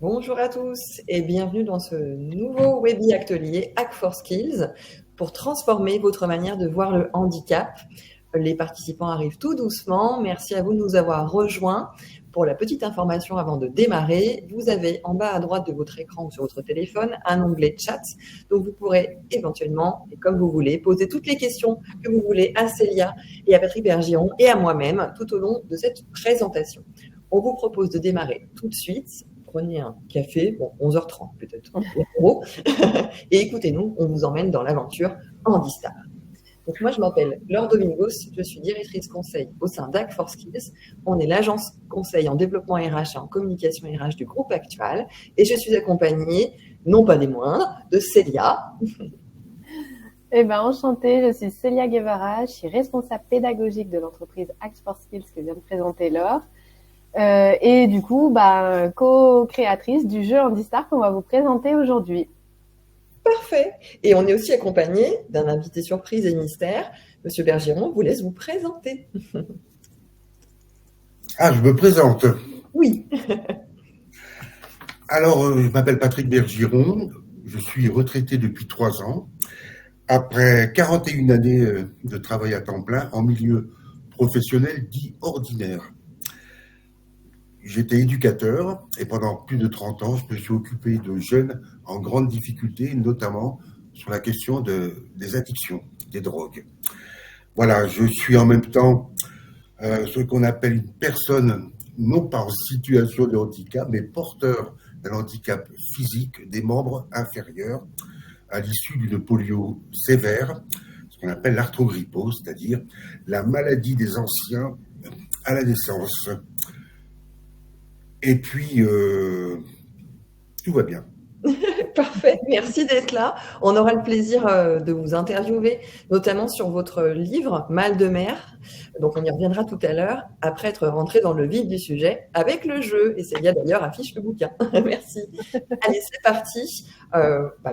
Bonjour à tous et bienvenue dans ce nouveau Webi Atelier Hack for Skills pour transformer votre manière de voir le handicap. Les participants arrivent tout doucement. Merci à vous de nous avoir rejoints. Pour la petite information avant de démarrer, vous avez en bas à droite de votre écran ou sur votre téléphone un onglet chat. Donc vous pourrez éventuellement, et comme vous voulez, poser toutes les questions que vous voulez à Célia et à Patrick Bergiron et à moi-même tout au long de cette présentation. On vous propose de démarrer tout de suite. Prenez un café, 11h30 peut-être, et écoutez-nous, on vous emmène dans l'aventure Handistar. Donc moi, je m'appelle Laure Domingos, je suis directrice conseil au sein d'Hack for Skills. On est l'agence conseil en développement RH et en communication RH du groupe Actual, et je suis accompagnée, non pas des moindres, de Célia. Enchantée, je suis Célia Guevara, je suis responsable pédagogique de l'entreprise Hack for Skills que vient de présenter Laure. Et du coup, co-créatrice du jeu Handistar qu'on va vous présenter aujourd'hui. Parfait. Et on est aussi accompagné d'un invité surprise et mystère. Monsieur Bergiron vous laisse vous présenter. Ah, je me présente. Oui. Alors, je m'appelle Patrick Bergiron, je suis retraité depuis 3 ans. Après 41 années de travail à temps plein en milieu professionnel dit ordinaire. J'étais éducateur et pendant plus de 30 ans, je me suis occupé de jeunes en grande difficulté, notamment sur la question des addictions, des drogues. Voilà, je suis en même temps ce qu'on appelle une personne, non pas en situation de handicap, mais porteur d'un handicap physique des membres inférieurs à l'issue d'une polio sévère, ce qu'on appelle l'arthrogrypose, c'est-à-dire la maladie des anciens à la naissance. Et puis, tout va bien. Parfait, merci d'être là. On aura le plaisir de vous interviewer, notamment sur votre livre Mal de mer. Donc on y reviendra tout à l'heure, après être rentré dans le vif du sujet avec le jeu. Et Célia d'ailleurs affiche le bouquin. Merci. Allez, c'est parti.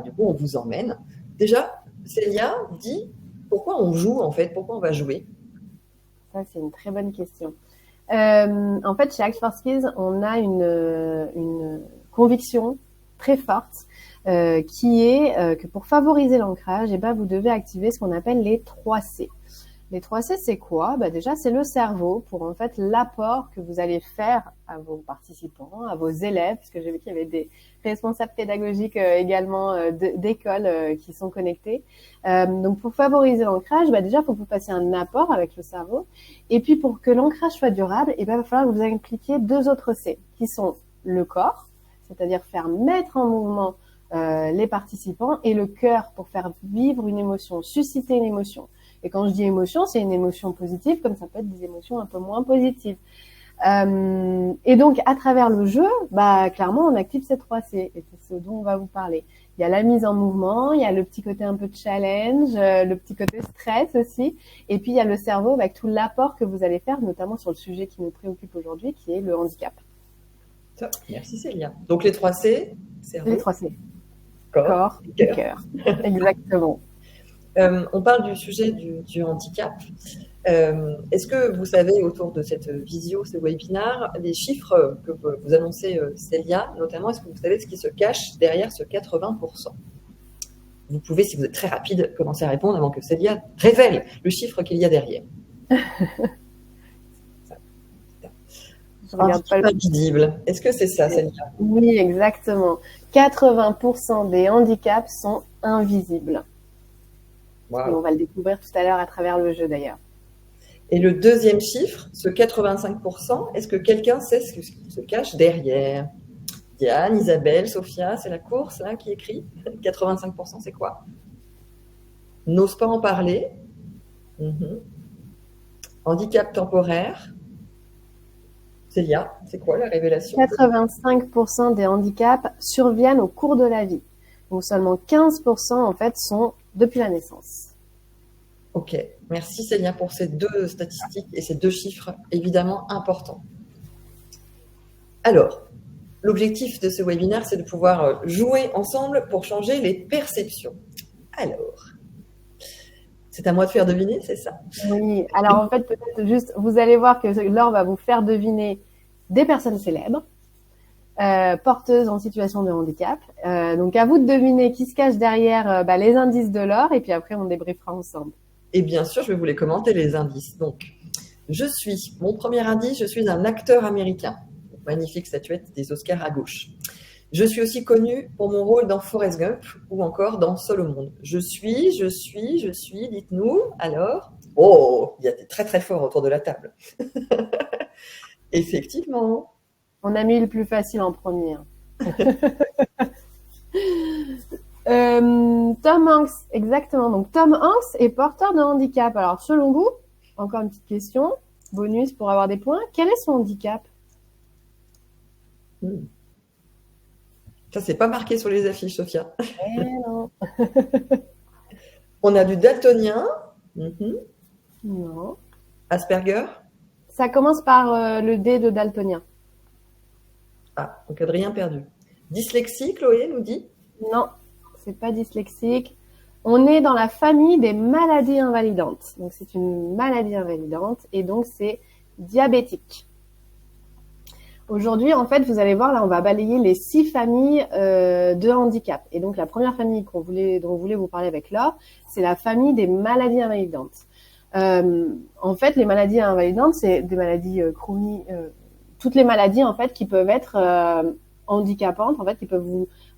Du coup, on vous emmène. Déjà, Célia dit pourquoi on joue en fait, pourquoi on va jouer? Ça, c'est une très bonne question. En fait, chez Hack for Skills, on a une conviction très forte qui est que pour favoriser l'ancrage, vous devez activer ce qu'on appelle les 3C. Les 3C, c'est quoi? Déjà, c'est le cerveau pour en fait l'apport que vous allez faire à vos participants, à vos élèves, parce que j'ai vu qu'il y avait des responsables pédagogiques également d'écoles qui sont connectés. Donc, pour favoriser l'ancrage, déjà, il faut que vous fassiez un apport avec le cerveau. Et puis, pour que l'ancrage soit durable, il va falloir que vous impliquiez 2 autres C, qui sont le corps, c'est-à-dire faire mettre en mouvement les participants, et le cœur pour faire vivre une émotion, susciter une émotion. Et quand je dis émotion, c'est une émotion positive, comme ça peut être des émotions un peu moins positives. Et donc, à travers le jeu, clairement, on active ces 3C, et c'est ce dont on va vous parler. Il y a la mise en mouvement, il y a le petit côté un peu challenge, le petit côté stress aussi, et puis il y a le cerveau avec tout l'apport que vous allez faire, notamment sur le sujet qui nous préoccupe aujourd'hui, qui est le handicap. Merci Célia. Donc les 3C, cerveau, les 3C. Corps et cœur. Exactement. On parle du sujet du handicap. Est-ce que vous savez, autour de cette visio, ce webinar, les chiffres que vous annoncez, Célia, notamment, est-ce que vous savez ce qui se cache derrière ce 80%? Vous pouvez, si vous êtes très rapide, commencer à répondre avant que Célia révèle le chiffre qu'il y a derrière. Invisible. Est-ce que c'est ça, Célia? Oui, exactement. 80% des handicaps sont invisibles. Wow. Et on va le découvrir tout à l'heure à travers le jeu d'ailleurs. Et le deuxième chiffre, ce 85%, est-ce que quelqu'un sait ce qui se cache derrière? Diane, Isabelle, Sophia, c'est la course là qui écrit. 85%, c'est quoi? N'ose pas en parler. Handicap temporaire. Célia, c'est quoi la révélation? 85% des handicaps surviennent au cours de la vie. Donc seulement 15% en fait sont depuis la naissance. Ok, merci Célia pour ces 2 statistiques et ces 2 chiffres évidemment importants. Alors, l'objectif de ce webinaire, c'est de pouvoir jouer ensemble pour changer les perceptions. Alors, c'est à moi de faire deviner, c'est ça? Oui, alors en fait, peut-être juste, vous allez voir que Laure va vous faire deviner des personnes célèbres. porteuse en situation de handicap. Donc à vous de deviner qui se cache derrière les indices de Laure et puis après on débriefera ensemble. Et bien sûr, je vais vous les commenter, les indices. Donc, mon premier indice, je suis un acteur américain. Magnifique statuette des Oscars à gauche. Je suis aussi connue pour mon rôle dans Forrest Gump ou encore dans Seul au monde. Je suis, dites-nous, alors. Oh, il y a des très très forts autour de la table. Effectivement. On a mis le plus facile en premier. Tom Hanks, exactement. Donc Tom Hanks est porteur de handicap. Alors selon vous, encore une petite question, bonus pour avoir des points, quel est son handicap? Ça, c'est pas marqué sur les affiches, Sophia. Non. On a du daltonien. Non. Asperger. Ça commence par le D de daltonien. Ah, donc Adrien perdu. Dyslexie, Chloé nous dit? Non, c'est pas dyslexique. On est dans la famille des maladies invalidantes. Donc c'est une maladie invalidante et donc c'est diabétique. Aujourd'hui, en fait, vous allez voir, là, on va balayer les 6 familles de handicap. Et donc, la première famille dont on voulait vous parler avec Laure, c'est la famille des maladies invalidantes. En fait, les maladies invalidantes, c'est des maladies chroniques, toutes les maladies, en fait, qui peuvent être handicapantes, en fait, qui peuvent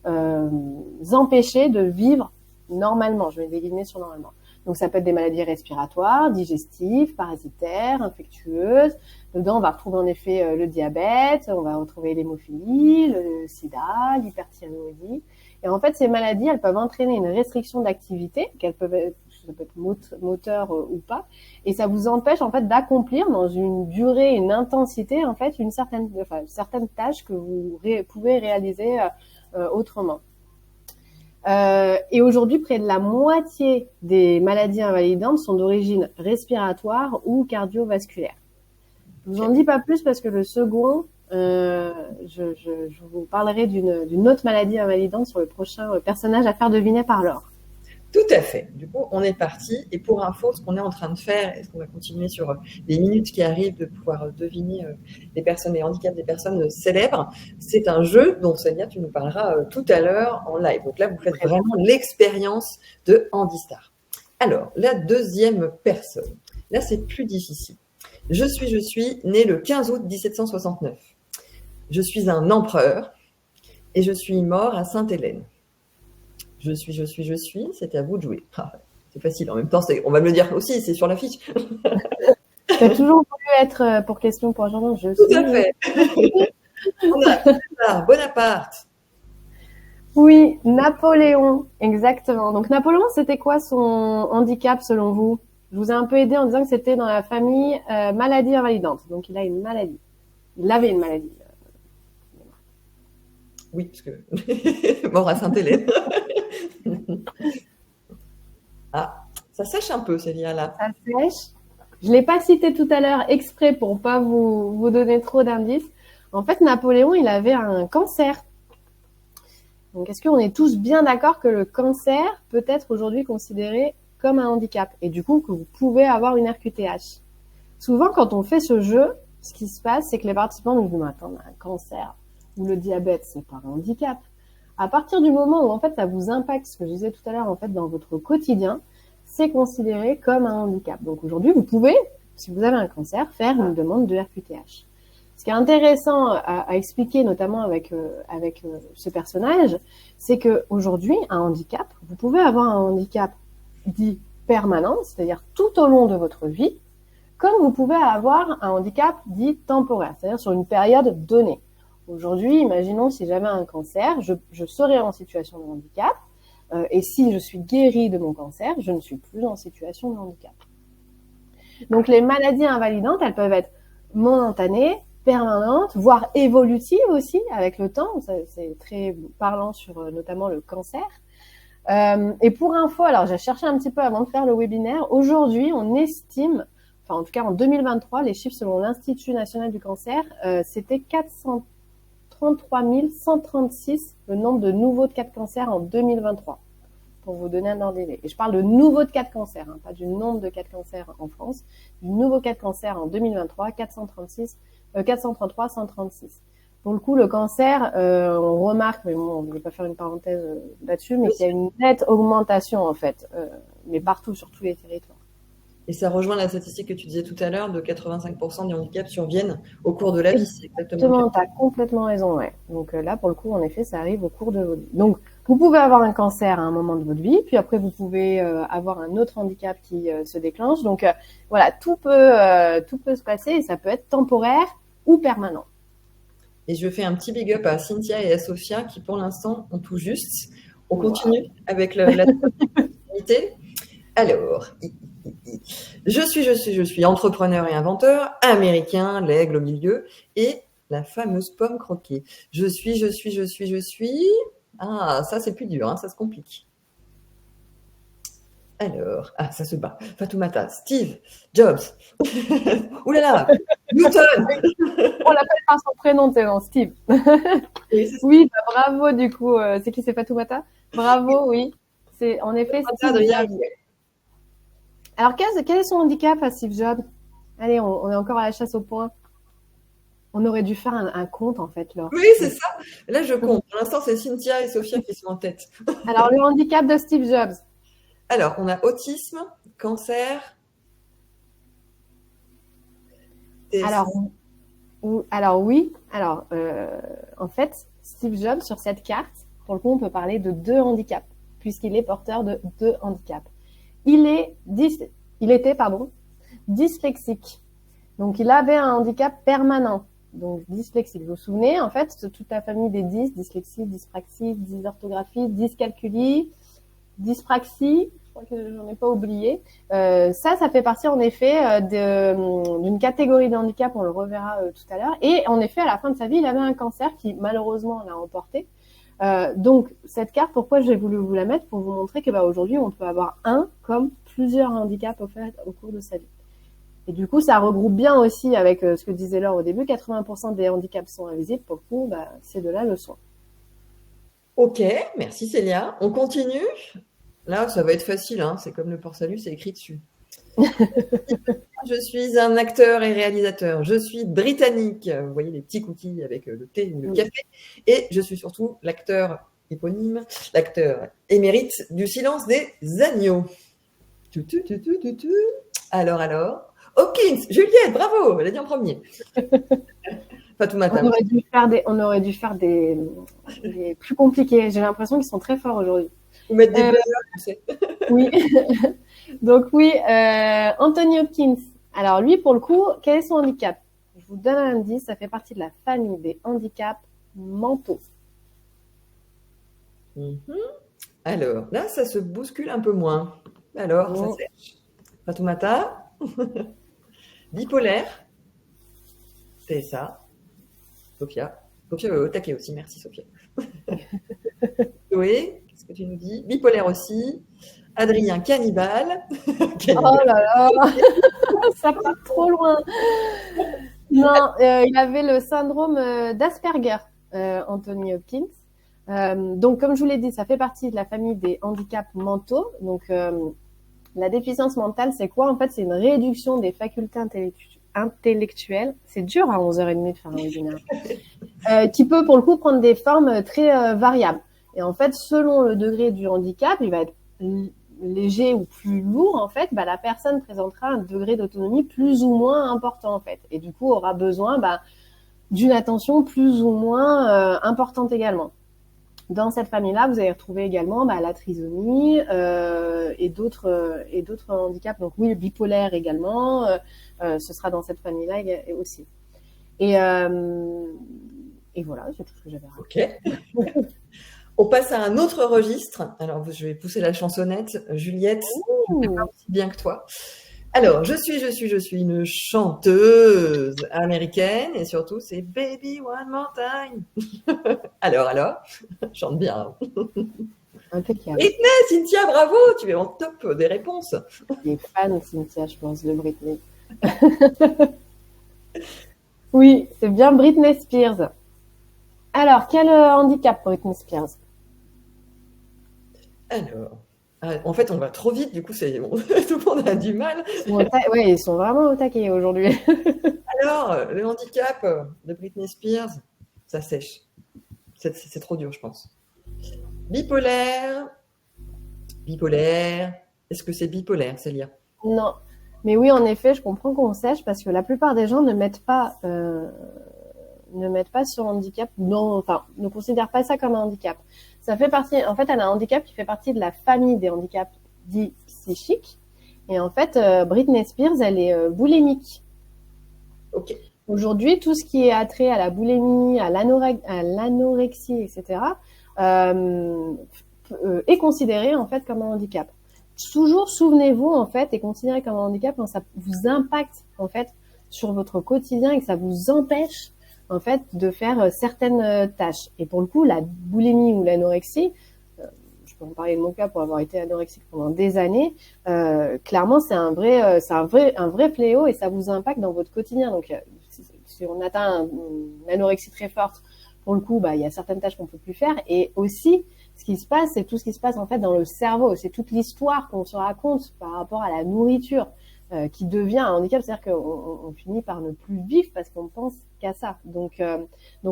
vous empêcher de vivre normalement. Je vais décliner sur normalement. Donc, ça peut être des maladies respiratoires, digestives, parasitaires, infectieuses. Dedans, on va retrouver en effet le diabète, on va retrouver l'hémophilie, le sida, l'hyperthyroïdie. Et en fait, ces maladies, elles peuvent entraîner une restriction d'activité, ça peut être moteur ou pas, et ça vous empêche en fait d'accomplir dans une durée, une intensité en fait, certaines tâches que vous pouvez réaliser autrement. Et aujourd'hui, près de la moitié des maladies invalidantes sont d'origine respiratoire ou cardiovasculaire. Je vous en dis pas plus parce que le second, je vous parlerai d'une autre maladie invalidante sur le prochain personnage à faire deviner par Laure. Tout à fait. Du coup, on est parti. Et pour info, ce qu'on est en train de faire, et ce qu'on va continuer sur les minutes qui arrivent de pouvoir deviner les personnes, les handicaps des personnes célèbres, c'est un jeu dont, Célia, tu nous parleras tout à l'heure en live. Donc là, vous faites vraiment l'expérience de Handistar. Alors, la deuxième personne. Là, c'est plus difficile. Je suis né le 15 août 1769. Je suis un empereur et je suis mort à Sainte-Hélène. Je suis, c'est à vous de jouer. Ah, c'est facile, en même temps, on va me le dire aussi, c'est sur la fiche. Tu as toujours voulu être pour question pour un journal, Tout à fait. On a Bonaparte. Oui, Napoléon, exactement. Donc Napoléon, c'était quoi son handicap selon vous? Je vous ai un peu aidé en disant que c'était dans la famille maladie invalidante. Donc il a une maladie. Il avait une maladie. Oui, parce que mort à Sainte-Hélène. Ah, ça sèche un peu, Célia, là. Ça sèche. Je ne l'ai pas cité tout à l'heure exprès pour ne pas vous donner trop d'indices. En fait, Napoléon, il avait un cancer. Donc, est-ce qu'on est tous bien d'accord que le cancer peut être aujourd'hui considéré comme un handicap et du coup que vous pouvez avoir une RQTH? Souvent, quand on fait ce jeu, ce qui se passe, c'est que les participants nous disent « Attends, on a un cancer ou le diabète, c'est pas un handicap ». À partir du moment où en fait ça vous impacte, ce que je disais tout à l'heure en fait dans votre quotidien, c'est considéré comme un handicap. Donc aujourd'hui, vous pouvez, si vous avez un cancer, faire une demande de RQTH. Ce qui est intéressant à expliquer, notamment avec ce personnage, c'est que aujourd'hui, un handicap, vous pouvez avoir un handicap dit permanent, c'est-à-dire tout au long de votre vie, comme vous pouvez avoir un handicap dit temporaire, c'est-à-dire sur une période donnée. Aujourd'hui, imaginons si j'avais un cancer, je serais en situation de handicap, et si je suis guérie de mon cancer, je ne suis plus en situation de handicap. Donc les maladies invalidantes, elles peuvent être momentanées, permanentes, voire évolutives aussi avec le temps. C'est très parlant sur notamment le cancer. Et pour info, alors j'ai cherché un petit peu avant de faire le webinaire, aujourd'hui on estime, enfin en tout cas en 2023, les chiffres selon l'Institut national du cancer, c'était 433 136 le nombre de nouveaux cas de cancer en 2023, pour vous donner un ordre d'idée. Et je parle de nouveaux cas de cancer, hein, pas du nombre de cas de cancer en France, du nouveau cas de cancer en 2023, 433 136. Pour le coup, le cancer, on remarque, mais bon, on ne va pas faire une parenthèse là-dessus, mais qu'il y a une nette augmentation en fait, mais partout, sur tous les territoires. Et ça rejoint la statistique que tu disais tout à l'heure, de 85% des handicaps surviennent au cours de la vie. C'est exactement. Tu as complètement raison, ouais. Donc là, pour le coup, en effet, ça arrive au cours de votre vie. Donc, vous pouvez avoir un cancer à un moment de votre vie, puis après, vous pouvez avoir un autre handicap qui se déclenche. Donc, voilà, tout peut se passer et ça peut être temporaire ou permanent. Et je fais un petit big up à Cynthia et à Sophia qui, pour l'instant, ont tout juste. On continue avec la spiritualité. Alors, je suis entrepreneur et inventeur, américain, l'aigle au milieu, et la fameuse pomme croquée. Je suis. Ah, ça c'est plus dur, hein, ça se complique. Alors, ça se bat. Fatoumata, Steve, Jobs. Ouh là là, Newton. On l'appelle par son prénom, c'est non, Steve. Oui, bah, bravo du coup. C'est qui, c'est Fatoumata? Bravo, oui. C'est en effet Steve Jobs. Alors, quel est son handicap à Steve Jobs? Allez, on est encore à la chasse au point. On aurait dû faire un compte, en fait, là. Oui, c'est ça. Là, je compte. Pour l'instant, c'est Cynthia et Sophia qui sont en tête. Alors, le handicap de Steve Jobs. Alors, on a autisme, cancer. Alors oui. Alors, en fait, Steve Jobs, sur cette carte, pour le coup, on peut parler de 2 handicaps, puisqu'il est porteur de 2 handicaps. Il était dyslexique. Donc, il avait un handicap permanent. Donc, dyslexique. Vous vous souvenez, en fait, toute la famille des dyslexie, dyspraxie, dysorthographie, dyscalculie, dyspraxie, je crois que j'en ai pas oublié. Ça fait partie, en effet, d'une catégorie de handicap, on le reverra tout à l'heure. Et en effet, à la fin de sa vie, il avait un cancer qui, malheureusement, l'a emporté. Donc, cette carte, pourquoi j'ai voulu vous la mettre? Pour vous montrer que aujourd'hui, on peut avoir un comme plusieurs handicaps offerts au cours de sa vie. Et du coup, ça regroupe bien aussi avec ce que disait Laure au début, 80% des handicaps sont invisibles. Pour le coup, c'est de là le soin. Ok, merci Célia. On continue? Là, ça va être facile, hein. C'est comme le port-salut, c'est écrit dessus. Je suis un acteur et réalisateur. Je suis britannique. Vous voyez les petits cookies avec le thé ou le café. Et je suis surtout l'acteur éponyme, l'acteur émérite du Silence des agneaux. Alors. Hawkins, Juliette, bravo, elle a dit en premier. Fatoumata. On aurait dû faire des plus compliqués. J'ai l'impression qu'ils sont très forts aujourd'hui. Ou mettre des buzzers, tu sais. Oui. Donc oui, Anthony Hopkins. Alors lui, pour le coup, quel est son handicap? Je vous donne un indice, ça fait partie de la famille des handicaps mentaux. Alors, là, ça se bouscule un peu moins. Alors, ça sèche. Fatoumata. Bipolaire. C'est ça. Sophia. Sophia au taquet aussi, merci Sophia. Chloé, qu'est-ce que tu nous dis? Bipolaire aussi. Adrien, cannibale. Oh là là, ça part trop loin. Non, il avait le syndrome d'Asperger, Anthony Hopkins. Donc, comme je vous l'ai dit, ça fait partie de la famille des handicaps mentaux. Donc, la déficience mentale, c'est quoi? En fait, c'est une réduction des facultés intellectuelles. C'est dur à 11h30 de faire un webinaire. Qui peut, pour le coup, prendre des formes très variables. Et en fait, selon le degré du handicap, il va être léger ou plus lourd, en fait, la personne présentera un degré d'autonomie plus ou moins important, en fait. Et du coup, aura besoin d'une attention plus ou moins importante également. Dans cette famille-là, vous allez retrouver également la trisomie et d'autres handicaps. Donc oui, le bipolaire également, ce sera dans cette famille-là aussi. Et voilà, c'est tout ce que j'avais raconté. Ok. On passe à un autre registre. Alors, je vais pousser la chansonnette. Juliette, je ne fais pas aussi bien que toi. Alors, je suis une chanteuse américaine et surtout, c'est Baby One More Time. Alors, chante bien. Impeccable. Britney, Cynthia, bravo, tu es en top des réponses. Il est fan, Cynthia, je pense, de Britney. Oui, c'est bien Britney Spears. Alors, quel handicap Britney Spears? Alors, en fait, on va trop vite, du coup, tout le monde a du mal. Oui, ils sont vraiment au taquet aujourd'hui. Alors, le handicap de Britney Spears, ça sèche. C'est trop dur, je pense. Bipolaire. Bipolaire. Est-ce que c'est bipolaire, Célia? Non. Mais oui, en effet, je comprends qu'on sèche parce que la plupart des gens ne mettent pas sur handicap, non, enfin, ne considèrent pas ça comme un handicap. Ça fait partie, en fait, elle a un handicap qui fait partie de la famille des handicaps dits psychiques. Et en fait, Britney Spears, elle est boulimique. Ok. Aujourd'hui, tout ce qui est attrait à la boulimie, à l'anorexie, etc., est considéré en fait comme un handicap. Toujours, souvenez-vous en fait, est considéré comme un handicap quand ça vous impacte en fait sur votre quotidien et que ça vous empêche en fait de faire certaines tâches. Et pour le coup, la boulimie ou l'anorexie, je peux en parler de mon cas pour avoir été anorexique pendant des années. Clairement, c'est un vrai fléau et ça vous impacte dans votre quotidien. Donc, si on atteint une anorexie très forte, pour le coup, il y a certaines tâches qu'on peut plus faire. Et aussi, ce qui se passe, c'est tout ce qui se passe en fait dans le cerveau. C'est toute l'histoire qu'on se raconte par rapport à la nourriture qui devient un handicap. C'est-à-dire qu'on finit par ne plus vivre parce qu'on pense qu'à ça. Donc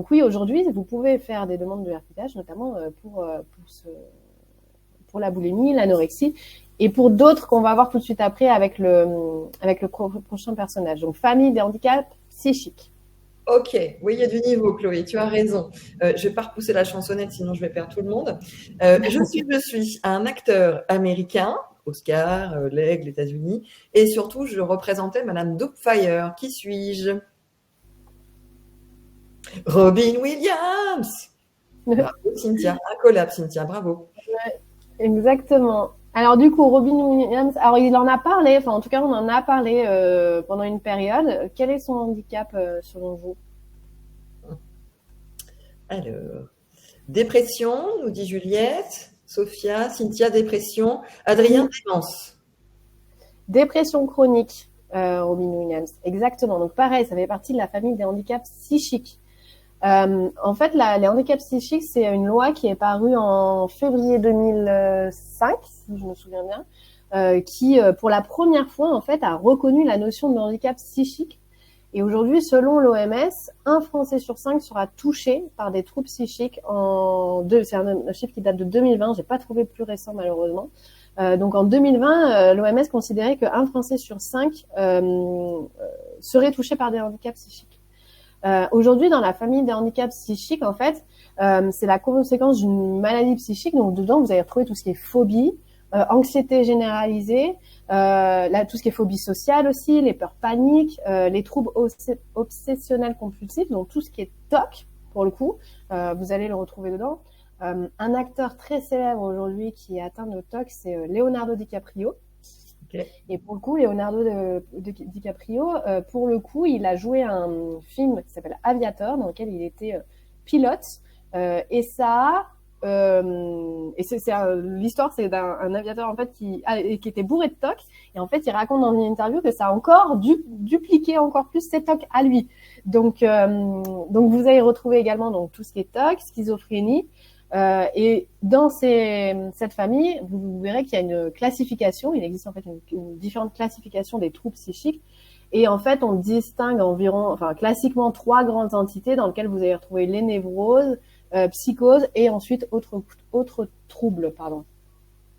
oui, aujourd'hui, vous pouvez faire des demandes de RQTH, notamment pour la boulimie, l'anorexie, et pour d'autres qu'on va voir tout de suite après avec le prochain personnage. Donc, famille des handicaps psychiques. Ok, oui, il y a du niveau, Chloé, tu as raison. Je ne vais pas repousser la chansonnette, sinon je vais perdre tout le monde. Je suis un acteur américain, Oscar, l'Aigle, États-Unis, et surtout, je représentais Madame Doubtfire. Qui suis-je? Robin Williams. Bravo, Cynthia. Un collab, Cynthia, bravo. Ouais, exactement. Alors du coup, Robin Williams, alors il en a parlé, enfin en tout cas on en a parlé pendant une période. Quel est son handicap selon vous? Alors, dépression, nous dit Juliette, Sophia, Cynthia, dépression, Adrien, démence. Dépression chronique, Robin Williams, exactement. Donc pareil, ça fait partie de la famille des handicaps psychiques. En fait, les handicaps psychiques, c'est une loi qui est parue en février 2005, si je me souviens bien, qui, pour la première fois, en fait, a reconnu la notion de handicap psychique. Et aujourd'hui, selon l'OMS, un Français sur 5 sera touché par des troubles psychiques c'est un chiffre qui date de 2020. J'ai pas trouvé plus récent, malheureusement. Donc, en 2020, l'OMS considérait qu'un Français sur 5 serait touché par des handicaps psychiques. Aujourd'hui, dans la famille des handicaps psychiques, en fait, c'est la conséquence d'une maladie psychique. Donc, dedans, vous allez retrouver tout ce qui est phobie, anxiété généralisée, tout ce qui est phobie sociale aussi, les peurs paniques, les troubles obsessionnels compulsifs, donc tout ce qui est TOC, pour le coup, vous allez le retrouver dedans. Un acteur très célèbre aujourd'hui qui est atteint de TOC, c'est Leonardo DiCaprio. Okay. Et pour le coup, Leonardo DiCaprio, pour le coup, il a joué un film qui s'appelle Aviator, dans lequel il était pilote. Et ça, l'histoire, c'est d'un aviateur en fait qui était bourré de TOC. Et en fait, il raconte dans une interview que ça a encore dupliqué encore plus ses TOC à lui. Donc vous allez retrouver également donc tout ce qui est TOC, schizophrénie. Et dans cette famille, vous verrez qu'il y a une classification. Il existe en fait une différente classification des troubles psychiques. Et en fait, on distingue classiquement 3 grandes entités dans lesquelles vous allez retrouver les névroses, psychose et ensuite autres troubles, pardon.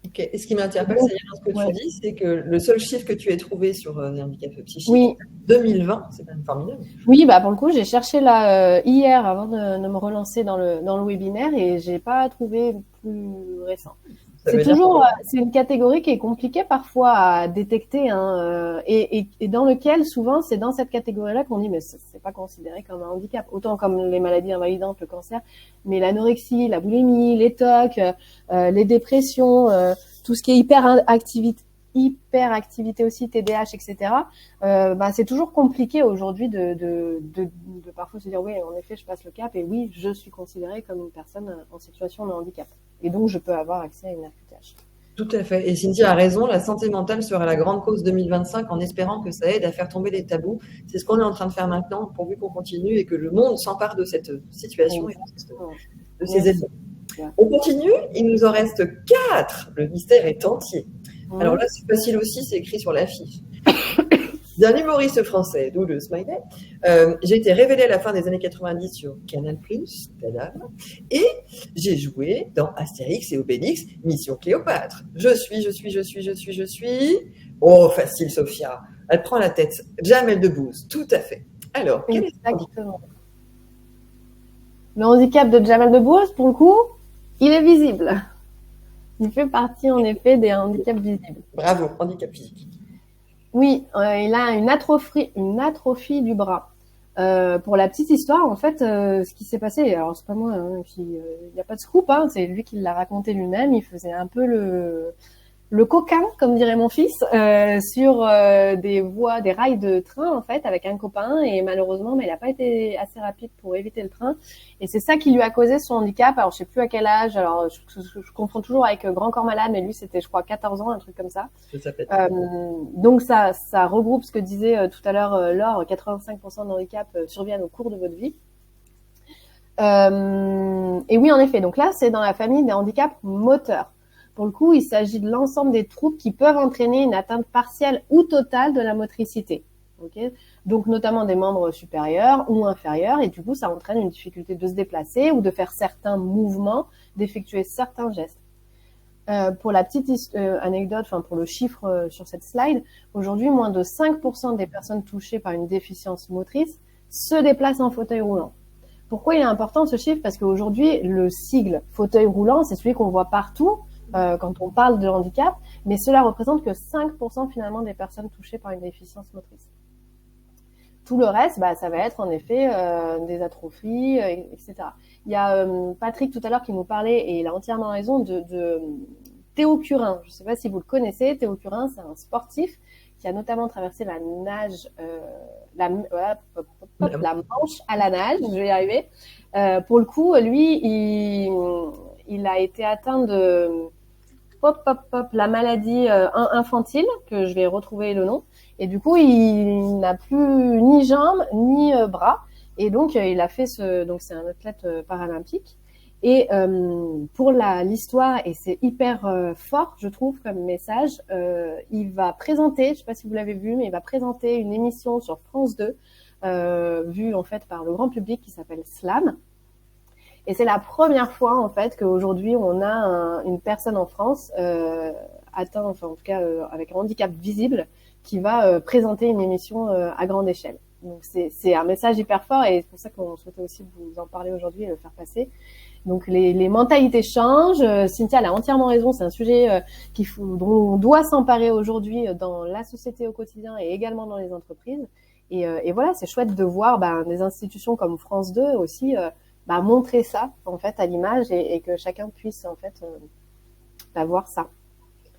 Ok. Et ce qui m'interpelle, c'est ce que tu dis, c'est que le seul chiffre que tu aies trouvé sur les handicaps psychiques, oui. 2020, c'est quand même formidable. Oui, pour le coup, j'ai cherché là hier avant de me relancer dans le webinaire et j'ai pas trouvé plus récent. C'est une catégorie qui est compliquée parfois à détecter, et dans lequel souvent c'est dans cette catégorie-là qu'on dit mais c'est pas considéré comme un handicap, autant comme les maladies invalidantes, le cancer, mais l'anorexie, la boulimie, les TOC, les dépressions, tout ce qui est hyperactivité aussi, TDAH, etc. C'est toujours compliqué aujourd'hui de parfois se dire oui, en effet, je passe le cap et oui, je suis considérée comme une personne en situation de handicap. Et donc, je peux avoir accès à une RQTH. Tout à fait. Et Cynthia a raison, la santé mentale sera la grande cause 2025 en espérant que ça aide à faire tomber les tabous. C'est ce qu'on est en train de faire maintenant, pourvu qu'on continue et que le monde s'empare de cette situation et de ces événements. On continue, il nous en reste 4. Le mystère est entier. Alors là, c'est facile aussi, c'est écrit sur l'affiche. d'un humoriste français, d'où le smiley. J'ai été révélée à la fin des années 90 sur Canal+, tadam, et j'ai joué dans Astérix et Obélix, Mission Cléopâtre. Je suis. Oh, facile, Sophia. Elle prend la tête. Jamel Debbouze, tout à fait. Alors, quel est le handicap ? Exactement. Le handicap de Jamel Debbouze, pour le coup, il est visible. Il fait partie, en effet, des handicaps visibles. Bravo, handicap physique. Oui, il a une atrophie du bras. Pour la petite histoire, en fait, ce qui s'est passé, alors c'est pas moi, hein, il n'y a pas de scoop, hein, c'est lui qui l'a raconté lui-même. Il faisait un peu le coquin, comme dirait mon fils, sur des rails de train, en fait, avec un copain. Et malheureusement, mais il n'a pas été assez rapide pour éviter le train. Et c'est ça qui lui a causé son handicap. Alors, je sais plus à quel âge. Alors, je confonds toujours avec Grand Corps Malade, mais lui, c'était, je crois, 14 ans, un truc comme ça. Donc, ça regroupe ce que disait tout à l'heure Laure, 85% de handicap surviennent au cours de votre vie. Et oui, en effet. Donc là, c'est dans la famille des handicaps moteurs. Pour le coup, il s'agit de l'ensemble des troubles qui peuvent entraîner une atteinte partielle ou totale de la motricité. Okay, donc, notamment des membres supérieurs ou inférieurs. Et du coup, ça entraîne une difficulté de se déplacer ou de faire certains mouvements, d'effectuer certains gestes. Pour la petite anecdote, enfin pour le chiffre sur cette slide, aujourd'hui, moins de 5% des personnes touchées par une déficience motrice se déplacent en fauteuil roulant. Pourquoi il est important ce chiffre ? Parce qu'aujourd'hui, le sigle fauteuil roulant, c'est celui qu'on voit partout quand on parle de handicap, mais cela représente que 5% finalement des personnes touchées par une déficience motrice. Tout le reste, ça va être en effet des atrophies, etc. Il y a Patrick tout à l'heure qui nous parlait, et il a entièrement raison, de Théo Curin. Je ne sais pas si vous le connaissez. Théo Curin, c'est un sportif qui a notamment traversé la nage, la Manche à la nage, je vais y arriver. Pour le coup, lui, il a été atteint de la maladie infantile, que je vais retrouver le nom. Et du coup, il n'a plus ni jambes ni bras. Et donc, il a fait donc c'est un athlète paralympique. Et pour l'histoire, et c'est hyper fort, je trouve, comme message, il va présenter, je ne sais pas si vous l'avez vu, mais il va présenter une émission sur France 2, vue en fait par le grand public, qui s'appelle Slam. Et c'est la première fois, en fait, qu'aujourd'hui, on a une personne en France atteinte, enfin, en tout cas, avec un handicap visible, qui va présenter une émission à grande échelle. Donc, c'est un message hyper fort, et c'est pour ça qu'on souhaitait aussi vous en parler aujourd'hui et le faire passer. Donc, les mentalités changent. Cynthia, elle a entièrement raison. C'est un sujet dont on doit s'emparer aujourd'hui dans la société au quotidien et également dans les entreprises. Et voilà, c'est chouette de voir des institutions comme France 2 aussi montrer ça en fait à l'image, et que chacun puisse en fait voir ça.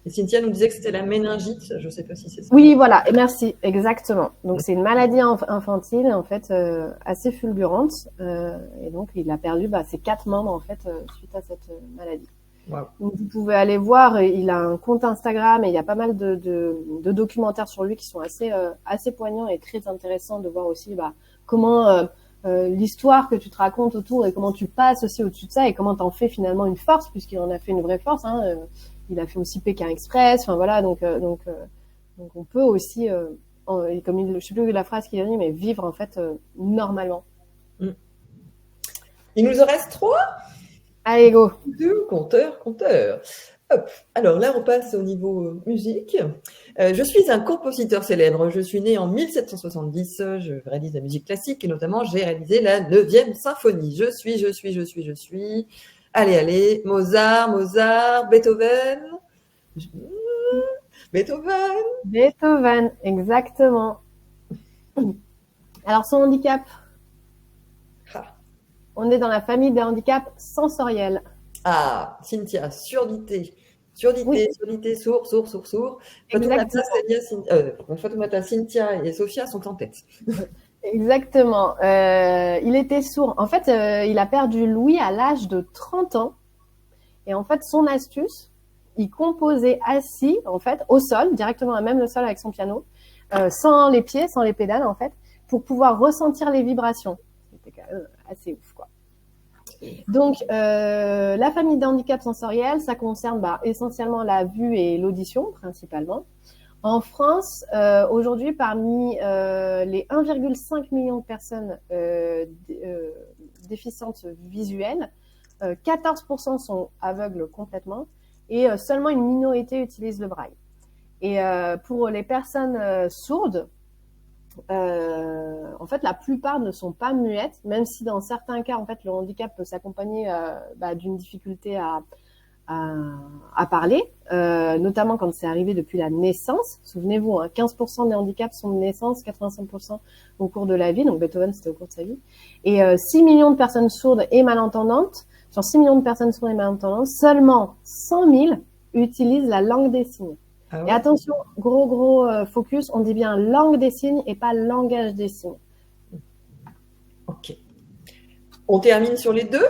Et Cynthia nous disait que c'était la méningite, je ne sais pas si c'est ça. Oui, voilà, merci, exactement. Donc c'est une maladie infantile en fait assez fulgurante, et donc il a perdu ses 4 membres en fait suite à cette maladie. Wow. Donc vous pouvez aller voir, il a un compte Instagram et il y a pas mal de documentaires sur lui qui sont assez poignants et très intéressants de voir aussi comment l'histoire que tu te racontes autour et comment tu passes aussi au-dessus de ça et comment t'en fais finalement une force, puisqu'il en a fait une vraie force. Il a fait aussi Pékin Express. Enfin voilà, donc on peut aussi, comme je sais plus la phrase qu'il a dit, mais vivre en fait normalement. Il nous en reste 3. Allez go. 2 compteur. Hop. Alors là, on passe au niveau musique. Je suis un compositeur célèbre. Je suis né en 1770. Je réalise la musique classique et notamment, j'ai réalisé la 9e symphonie. Je suis. Allez. Mozart, Beethoven. Beethoven, exactement. Alors, son handicap. On est dans la famille des handicaps sensoriels. Ah, Cynthia, surdité, Oui. sourd. Fatoumata, Cynthia et Sophia sont en tête. Exactement. Il était sourd. En fait, il a perdu l'ouïe à l'âge de 30 ans. Et en fait, son astuce, il composait assis, en fait, au sol, directement à même le sol avec son piano, sans les pieds, sans les pédales, en fait, pour pouvoir ressentir les vibrations. C'était quand même assez ouf, quoi. Donc, la famille des handicaps sensoriels, ça concerne essentiellement la vue et l'audition, principalement. En France, aujourd'hui, parmi les 1,5 million de personnes déficientes visuelles, 14% sont aveugles complètement et seulement une minorité utilise le braille. Et pour les personnes sourdes, en fait, la plupart ne sont pas muettes, même si dans certains cas, en fait, le handicap peut s'accompagner d'une difficulté à parler, notamment quand c'est arrivé depuis la naissance. Souvenez-vous, 15% des handicaps sont de naissance, 85% au cours de la vie. Donc Beethoven, c'était au cours de sa vie. Et 6 millions de personnes sourdes et malentendantes, sur 6 millions de personnes sourdes et malentendantes, seulement 100 000 utilisent la langue des signes. Ah ouais. Et attention, gros focus, on dit bien langue des signes et pas langage des signes. Ok. On termine sur les deux.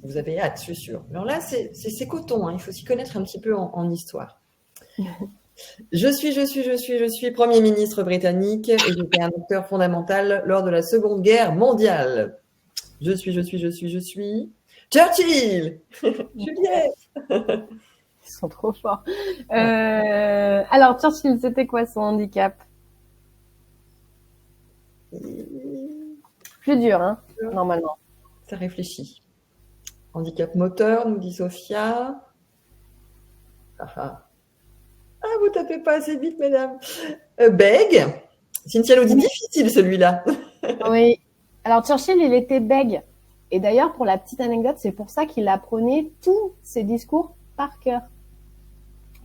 Vous avez hâte, je suis sûre. Alors là, c'est coton, hein. Il faut s'y connaître un petit peu en histoire. Je suis Premier ministre britannique et j'étais un acteur fondamental lors de la Seconde Guerre mondiale. Je suis Churchill. Juliette. Ils sont trop forts. Alors, Churchill, c'était quoi son handicap? Plus dur, hein, normalement. Ça réfléchit. Handicap moteur, nous dit Sophia. Ah, vous tapez pas assez vite, mesdames. Bègue. Cynthia nous dit difficile, celui-là. Oui. Alors, Churchill, il était bègue. Et d'ailleurs, pour la petite anecdote, c'est pour ça qu'il apprenait tous ses discours par cœur.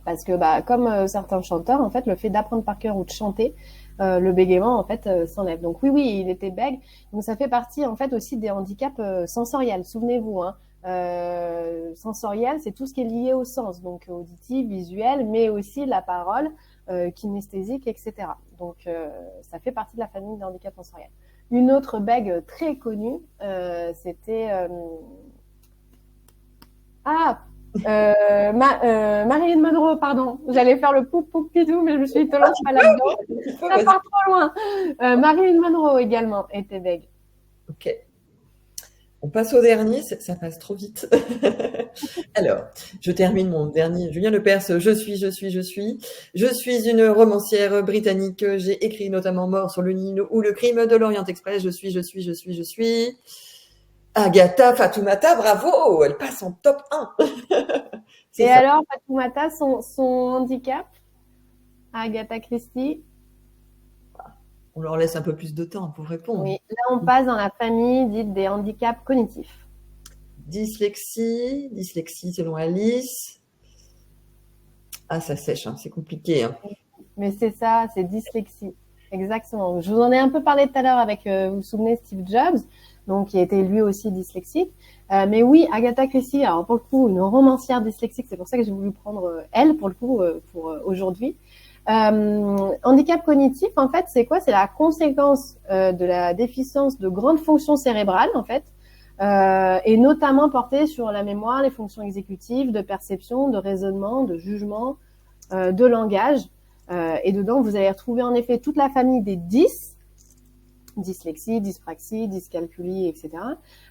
Parce que, comme certains chanteurs, en fait, le fait d'apprendre par cœur ou de chanter, le bégaiement, en fait, s'enlève. Donc oui, il était bègue. Donc ça fait partie, en fait, aussi des handicaps sensoriels. Souvenez-vous, sensoriel, c'est tout ce qui est lié au sens, donc auditif, visuel, mais aussi la parole, kinesthésique, etc. Donc ça fait partie de la famille des handicaps sensoriels. Une autre bègue très connue, c'était Marilyn Monroe, pardon. J'allais faire le poup pidou, mais je me suis dit, te lance pas là-dedans. Ça part trop loin. Marilyn Monroe également était bègue. Ok. On passe au dernier, ça passe trop vite. Alors, je termine mon dernier. Julien Lepers, je suis une romancière britannique. J'ai écrit notamment Mort sur le Nil ou Le crime de l'Orient Express. Je suis. Agatha Fatoumata, bravo, elle passe en top 1. Et ça. Alors, Fatoumata, son handicap, Agatha Christie? On leur laisse un peu plus de temps pour répondre. Oui, là, on passe dans la famille dite des handicaps cognitifs. Dyslexie selon Alice. Ah, ça sèche, c'est compliqué. Mais c'est ça, c'est dyslexie. Exactement. Je vous en ai un peu parlé tout à l'heure avec, vous vous souvenez, Steve Jobs, donc qui était lui aussi dyslexique. Mais oui, Agatha Christie, alors pour le coup, une romancière dyslexique, c'est pour ça que j'ai voulu prendre elle, pour le coup, pour aujourd'hui. Handicap cognitif, en fait, c'est quoi? C'est la conséquence de la déficience de grandes fonctions cérébrales, en fait, et notamment portée sur la mémoire, les fonctions exécutives, de perception, de raisonnement, de jugement, de langage. Et dedans, vous allez retrouver en effet toute la famille des dyslexie, dyspraxie, dyscalculie, etc.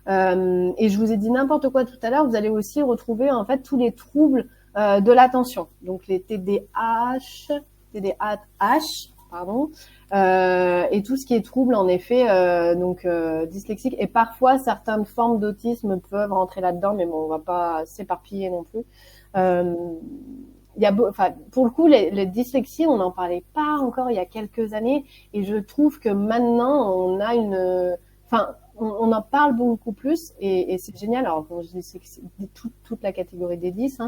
Et je vous ai dit n'importe quoi tout à l'heure, vous allez aussi retrouver en fait tous les troubles de l'attention. Donc les TDAH, pardon, et tout ce qui est trouble en effet, dyslexique, et parfois certaines formes d'autisme peuvent rentrer là-dedans, mais bon, on va pas s'éparpiller non plus. Pour le coup, les dyslexies, on n'en parlait pas encore il y a quelques années, et je trouve que maintenant, on a on en parle beaucoup plus, et c'est génial. Alors, quand je dis toute la catégorie des 10,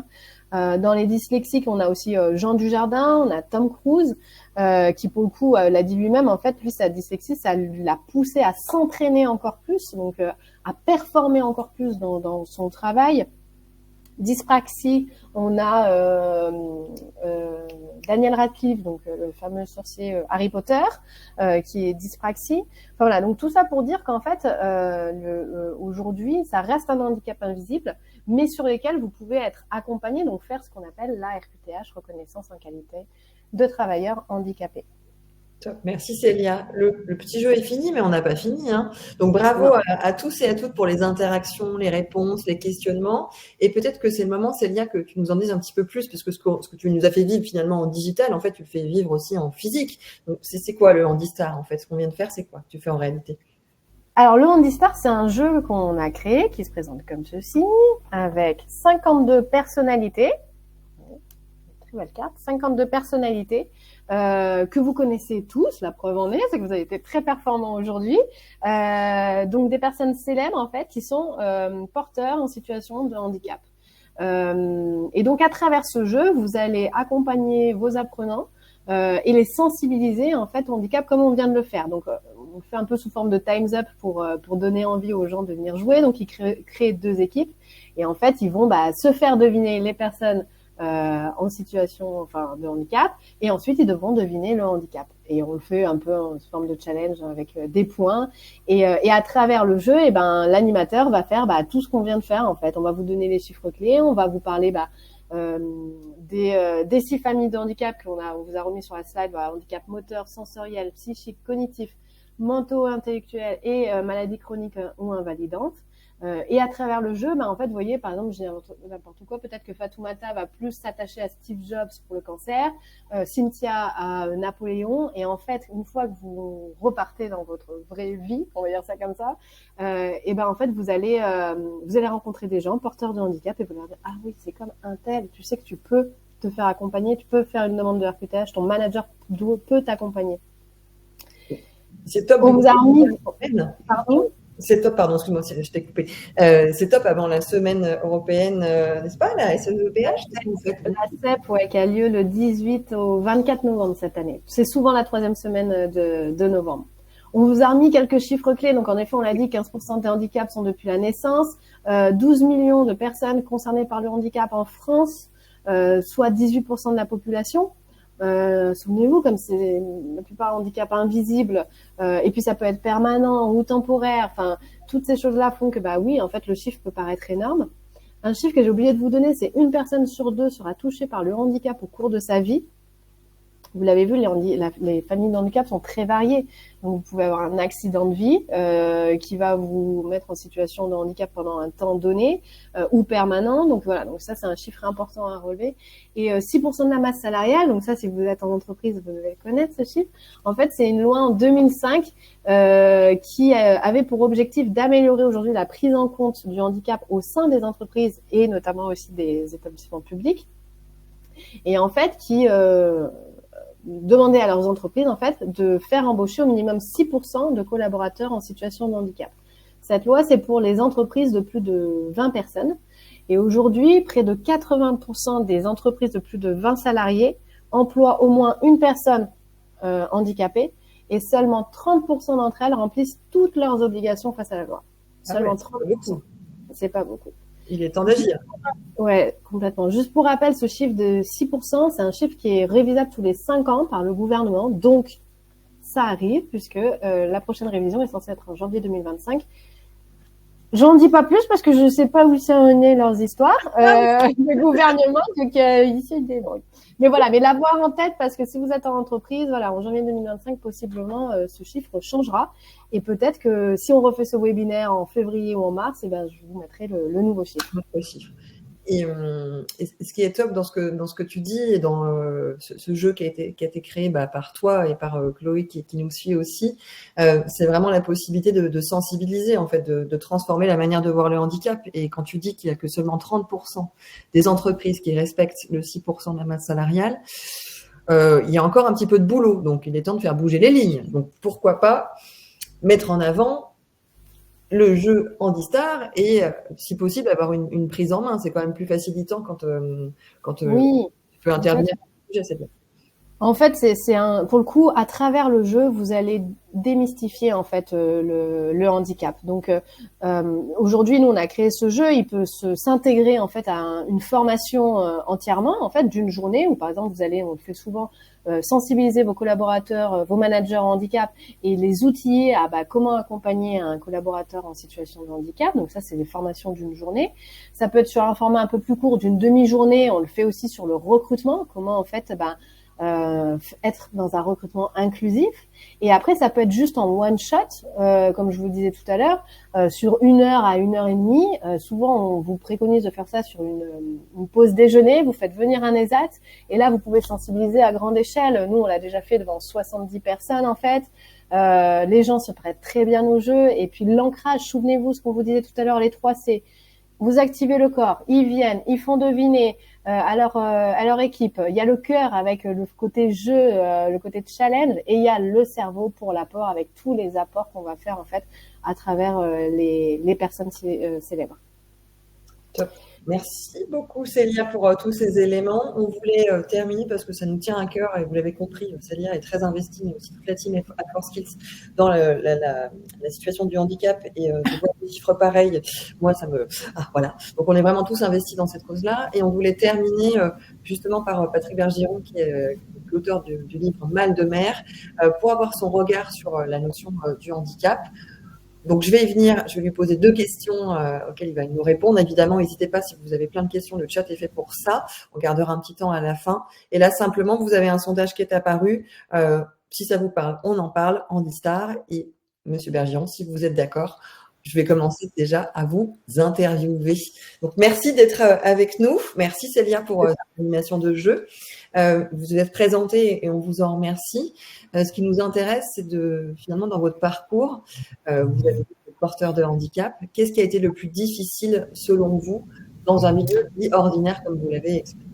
dans les dyslexiques, on a aussi Jean Dujardin, on a Tom Cruise, qui pour le coup l'a dit lui-même, en fait, lui, sa dyslexie, ça l'a poussé à s'entraîner encore plus, donc à performer encore plus dans son travail. Dyspraxie, on a Daniel Radcliffe, donc le fameux sorcier Harry Potter, qui est dyspraxie. Enfin voilà, donc tout ça pour dire qu'en fait, aujourd'hui, ça reste un handicap invisible, mais sur lesquels vous pouvez être accompagné, donc faire ce qu'on appelle la RQTH, reconnaissance en qualité de travailleurs handicapés. Top. Merci Célia. Le petit jeu est fini, mais on n'a pas fini, hein. Donc bravo à tous et à toutes pour les interactions, les réponses, les questionnements. Et peut-être que c'est le moment, Célia, que tu nous en dises un petit peu plus, parce que ce que tu nous as fait vivre finalement en digital, en fait, tu le fais vivre aussi en physique. Donc c'est quoi le Handistar en fait? Ce qu'on vient de faire, c'est quoi que tu fais en réalité? Alors, le Handistar, c'est un jeu qu'on a créé qui se présente comme ceci, avec 52 personnalités. Très belle carte. 52 personnalités que vous connaissez tous. La preuve en est, c'est que vous avez été très performants aujourd'hui. Donc, des personnes célèbres, en fait, qui sont porteurs en situation de handicap. Et donc, à travers ce jeu, vous allez accompagner vos apprenants et les sensibiliser, en fait, au handicap comme on vient de le faire. Donc, on le fait un peu sous forme de Time's Up pour donner envie aux gens de venir jouer. Donc, ils créent 2 équipes et en fait, ils vont se faire deviner les personnes en situation de handicap et ensuite, ils devront deviner le handicap. Et on le fait un peu en forme de challenge avec des points. Et à travers le jeu, l'animateur va faire tout ce qu'on vient de faire, en fait. On va vous donner les chiffres clés, on va vous parler des 6 familles de handicap on vous a remis sur la slide, handicap moteur, sensoriel, psychique, cognitif, mentaux, intellectuels et maladies chroniques ou invalidantes. Et à travers le jeu, en fait, vous voyez, par exemple, je dis n'importe quoi, peut-être que Fatoumata va plus s'attacher à Steve Jobs pour le cancer, Cynthia à Napoléon, et en fait, une fois que vous repartez dans votre vraie vie, on va dire ça comme ça, en fait, vous allez rencontrer des gens porteurs de handicap et vous leur dire, ah oui, c'est comme un tel, tu sais que tu peux te faire accompagner, tu peux faire une demande de RQTH, ton manager peut t'accompagner. C'est top. On vous a remis... Pardon ? C'est top, pardon, excuse-moi, je t'ai coupé. C'est top avant la semaine européenne, n'est-ce pas, la SEPH? La CEP, qui a lieu le 18 au 24 novembre cette année. C'est souvent la 3e semaine de novembre. On vous a remis quelques chiffres clés. Donc, en effet, on l'a dit, 15% des handicaps sont depuis la naissance. 12 millions de personnes concernées par le handicap en France, soit 18% de la population. Souvenez-vous, comme c'est la plupart handicap invisibles, et puis ça peut être permanent ou temporaire, toutes ces choses-là font que oui, en fait, le chiffre peut paraître énorme. Un chiffre que j'ai oublié de vous donner, c'est 1 personne sur 2 sera touchée par le handicap au cours de sa vie. Vous l'avez vu, les familles de handicap sont très variées. Donc, vous pouvez avoir un accident de vie qui va vous mettre en situation de handicap pendant un temps donné ou permanent. Donc, voilà. Donc, ça, c'est un chiffre important à relever. Et 6% de la masse salariale, donc ça, si vous êtes en entreprise, vous devez connaître ce chiffre. En fait, c'est une loi en 2005 qui avait pour objectif d'améliorer aujourd'hui la prise en compte du handicap au sein des entreprises et notamment aussi des établissements publics. Et en fait, qui... demander à leurs entreprises, en fait, de faire embaucher au minimum 6% de collaborateurs en situation de handicap. Cette loi, c'est pour les entreprises de plus de 20 personnes. Et aujourd'hui, près de 80% des entreprises de plus de 20 salariés emploient au moins une personne handicapée et seulement 30% d'entre elles remplissent toutes leurs obligations face à la loi. Seulement 30%. C'est pas beaucoup. Il est temps d'agir. Ouais, complètement. Juste pour rappel, ce chiffre de 6%, c'est un chiffre qui est révisable tous les 5 ans par le gouvernement. Donc, ça arrive puisque la prochaine révision est censée être en janvier 2025. J'en dis pas plus parce que je sais pas où ça en est leurs histoires. Le gouvernement, donc ici, des bruits. Mais voilà, mais l'avoir en tête parce que si vous êtes en entreprise, voilà, en janvier 2025, possiblement, ce chiffre changera. Et peut-être que si on refait ce webinaire en février ou en mars, je vous mettrai le nouveau chiffre. Et ce qui est top dans ce que tu dis et dans ce jeu qui a été créé par toi et par Chloé qui nous suit aussi, c'est vraiment la possibilité de sensibiliser, en fait, de transformer la manière de voir le handicap. Et quand tu dis qu'il y a que seulement 30% des entreprises qui respectent le 6% de la masse salariale, il y a encore un petit peu de boulot. Donc, il est temps de faire bouger les lignes. Donc, pourquoi pas mettre en avant le jeu Handistar et, si possible, avoir une prise en main. C'est quand même plus facilitant quand oui, tu peux intervenir dans le sujet, c'est bien. En fait, pour le coup, à travers le jeu, vous allez démystifier en fait le handicap. Donc aujourd'hui, nous on a créé ce jeu, il peut s'intégrer en fait à une formation entièrement en fait d'une journée où par exemple on le fait souvent, sensibiliser vos collaborateurs, vos managers en handicap et les outiller à comment accompagner un collaborateur en situation de handicap. Donc ça, c'est des formations d'une journée. Ça peut être sur un format un peu plus court d'une demi-journée. On le fait aussi sur le recrutement, comment en fait être dans un recrutement inclusif. Et après, ça peut être juste en one shot, comme je vous le disais tout à l'heure, sur 1 heure à 1 heure et demie. Souvent, on vous préconise de faire ça sur une pause déjeuner. Vous faites venir un ESAT et là, vous pouvez sensibiliser à grande échelle. Nous, on l'a déjà fait devant 70 personnes en fait. Les gens se prêtent très bien au jeu. Et puis l'ancrage, souvenez-vous ce qu'on vous disait tout à l'heure, les 3 C. Vous activez le corps, ils viennent, ils font deviner à leur équipe. Il y a le cœur avec le côté jeu, le côté challenge, et il y a le cerveau pour l'apport avec tous les apports qu'on va faire en fait à travers les personnes célèbres. Top. Merci beaucoup Célia pour tous ces éléments. On voulait terminer parce que ça nous tient à cœur et vous l'avez compris, Célia est très investie, mais aussi toute la team Accor-Skills dans la situation du handicap et de voir des chiffres pareils. Moi, ça me... Ah, voilà. Donc, on est vraiment tous investis dans cette cause-là et on voulait terminer justement par Patrick Bergeron qui est l'auteur du livre Mal de mer pour avoir son regard sur la notion du handicap. Donc, je vais y venir, je vais lui poser 2 questions auxquelles il va nous répondre. Évidemment, n'hésitez pas si vous avez plein de questions, le chat est fait pour ça. On gardera un petit temps à la fin. Et là, simplement, vous avez un sondage qui est apparu. Si ça vous parle, on en parle, Andy Star. Et Monsieur Bergeron, si vous êtes d'accord, je vais commencer déjà à vous interviewer. Donc, merci d'être avec nous. Merci Célia pour l'animation de jeu. Vous êtes présenté et on vous en remercie. Ce qui nous intéresse, c'est finalement dans votre parcours, vous avez été porteur de handicap. Qu'est-ce qui a été le plus difficile selon vous dans un milieu dit ordinaire comme vous l'avez expliqué?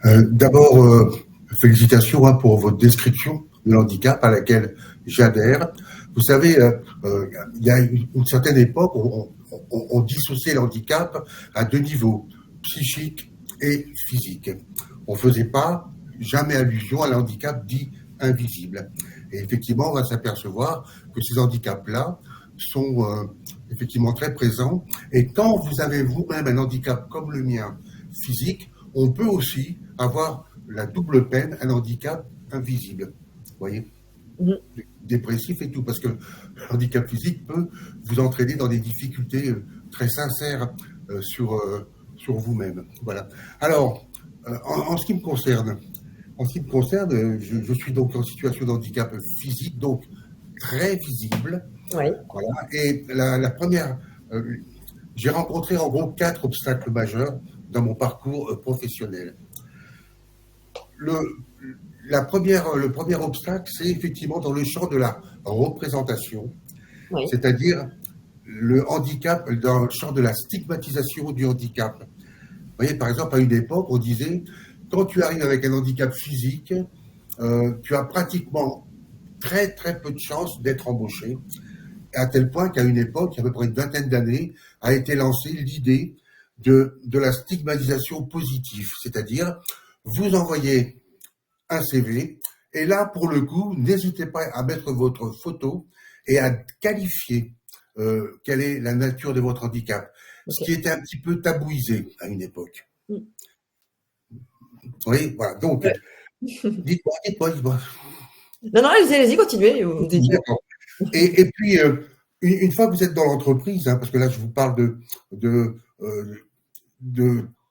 D'abord, félicitations pour votre description de l'handicap à laquelle j'adhère. Vous savez, il y a une certaine époque où on dissociait l'handicap à 2 niveaux, psychique et physique. On ne faisait pas jamais allusion à l'handicap dit invisible. Et effectivement, on va s'apercevoir que ces handicaps-là sont effectivement très présents. Et quand vous avez vous-même un handicap comme le mien, physique, on peut aussi avoir la double peine, un handicap invisible. Vous voyez ? Dépressif et tout, parce que le handicap physique peut vous entraîner dans des difficultés très sincères sur vous-même. Voilà. Alors, en ce qui me concerne, je suis donc en situation de handicap physique, donc très visible. Oui. Voilà. Et la première, j'ai rencontré en gros 4 obstacles majeurs dans mon parcours professionnel. Le premier obstacle, c'est effectivement dans le champ de la représentation, oui. C'est-à-dire le handicap dans le champ de la stigmatisation du handicap. Vous voyez, par exemple, à une époque, on disait, quand tu arrives avec un handicap physique, tu as pratiquement très très peu de chances d'être embauché, à tel point qu'à une époque, il y a à peu près une vingtaine d'années, a été lancée l'idée de la stigmatisation positive, c'est-à-dire vous envoyez un CV, et là, pour le coup, n'hésitez pas à mettre votre photo et à qualifier quelle est la nature de votre handicap, ce qui était un petit peu tabouisé à une époque. Oui, voilà. Donc, dites-moi. Non, allez-y, continuez. Et puis, une fois que vous êtes dans l'entreprise, hein, parce que là, je vous parle de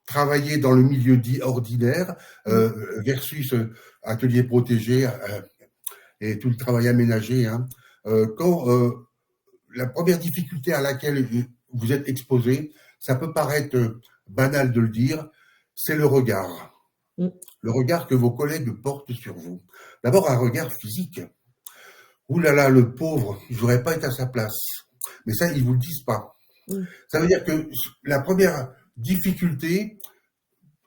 travailler dans le milieu dit ordinaire versus atelier protégé et tout le travail aménagé. Hein. Quand la première difficulté à laquelle vous êtes exposé, ça peut paraître banal de le dire, c'est le regard. Le regard que vos collègues portent sur vous. D'abord, un regard physique. Ouh là là, le pauvre, je n'aurais pas été à sa place. Mais ça, ils ne vous le disent pas. Ça veut dire que la première difficulté,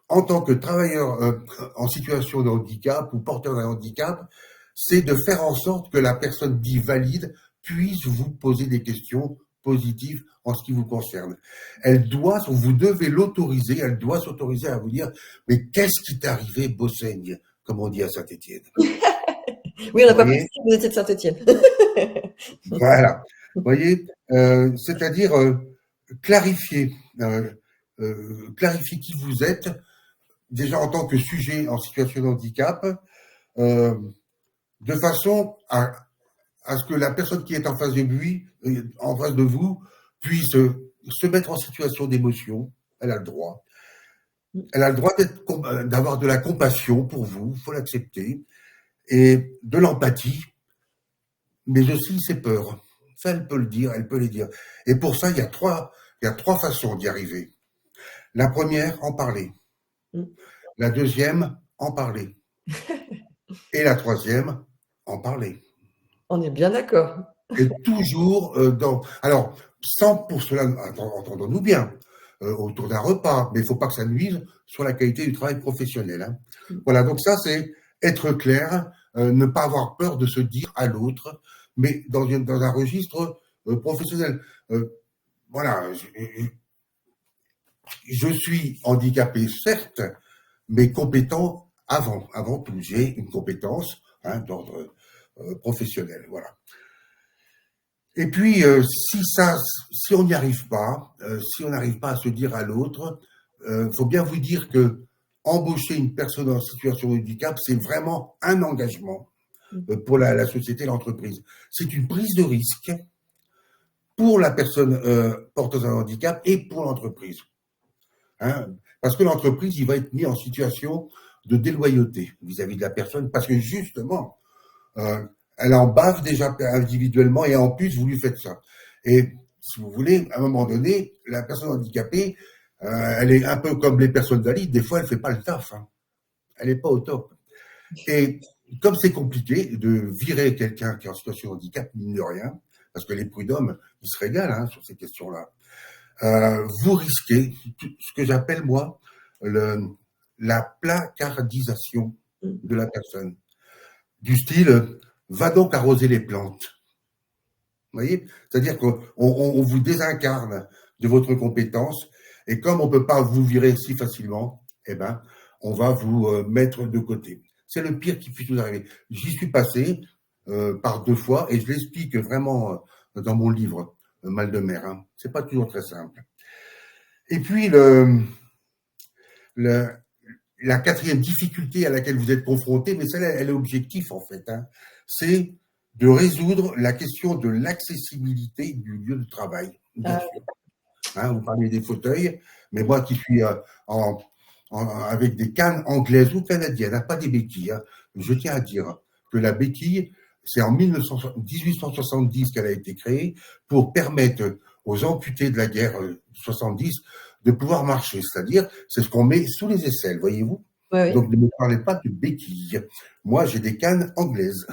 en tant que travailleur en situation de handicap ou porteur d'un handicap, c'est de faire en sorte que la personne dit valide puisse vous poser des questions positives en ce qui vous concerne. Vous devez l'autoriser, elle doit s'autoriser à vous dire « Mais qu'est-ce qui t'est arrivé, Bossaigne ?» comme on dit à Saint-Étienne. Oui, on n'a pas précisé que vous étiez de Saint-Étienne. Voilà. Vous voyez, c'est-à-dire clarifier qui vous êtes, déjà en tant que sujet en situation de handicap, de façon à ce que la personne qui est en face de lui, en face de vous, puisse se mettre en situation d'émotion, elle a le droit, Elle a le droit d'avoir de la compassion pour vous, il faut l'accepter, et de l'empathie, mais aussi ses peurs. Ça, elle peut le dire, elle peut les dire. Et pour ça, il y a trois façons d'y arriver. La première, en parler. La deuxième, en parler. Et la troisième, en parler. On est bien d'accord. Et toujours Alors, sans pour cela, entendons-nous bien, autour d'un repas, mais il ne faut pas que ça nuise sur la qualité du travail professionnel. Hein. Voilà, donc ça, c'est être clair, ne pas avoir peur de se dire à l'autre, mais dans un registre professionnel. Voilà, je suis handicapé, certes, mais compétent avant tout. J'ai une compétence d'ordre professionnel. Voilà. Et puis, si on n'y arrive pas, si on n'arrive pas à se dire à l'autre, faut bien vous dire que embaucher une personne en situation de handicap, c'est vraiment un engagement pour la société, l'entreprise. C'est une prise de risque pour la personne porteuse d'un handicap et pour l'entreprise. Hein, parce que l'entreprise, il va être mis en situation de déloyauté vis-à-vis de la personne, parce que justement, elle en bave déjà individuellement et en plus, vous lui faites ça. Et si vous voulez, à un moment donné, la personne handicapée, elle est un peu comme les personnes valides, des fois, elle ne fait pas le taf. Hein. Elle n'est pas au top. Et comme c'est compliqué de virer quelqu'un qui est en situation de handicap, mine de rien, parce que les prud'hommes, ils se régalent sur ces questions-là, vous risquez ce que j'appelle, moi, la placardisation de la personne. Du style, va donc arroser les plantes. Vous voyez? C'est-à-dire qu'on vous désincarne de votre compétence, et comme on ne peut pas vous virer si facilement, eh ben, on va vous mettre de côté. C'est le pire qui puisse nous arriver. J'y suis passé par 2 fois, et je l'explique vraiment dans mon livre, Mal de mer. Hein. C'est pas toujours très simple. Et puis, la quatrième difficulté à laquelle vous êtes confronté, mais celle-là, elle est objective en fait, hein, c'est de résoudre la question de l'accessibilité du lieu de travail. Bien sûr. Hein, vous parlez des fauteuils, mais moi qui suis avec des cannes anglaises ou canadiennes, hein, pas des béquilles, hein, je tiens à dire que la béquille, c'est en 1870 qu'elle a été créée pour permettre aux amputés de la guerre 70 de pouvoir marcher. C'est-à-dire, c'est ce qu'on met sous les aisselles, voyez-vous. Oui. Donc, ne me parlez pas de béquilles. Moi, j'ai des cannes anglaises.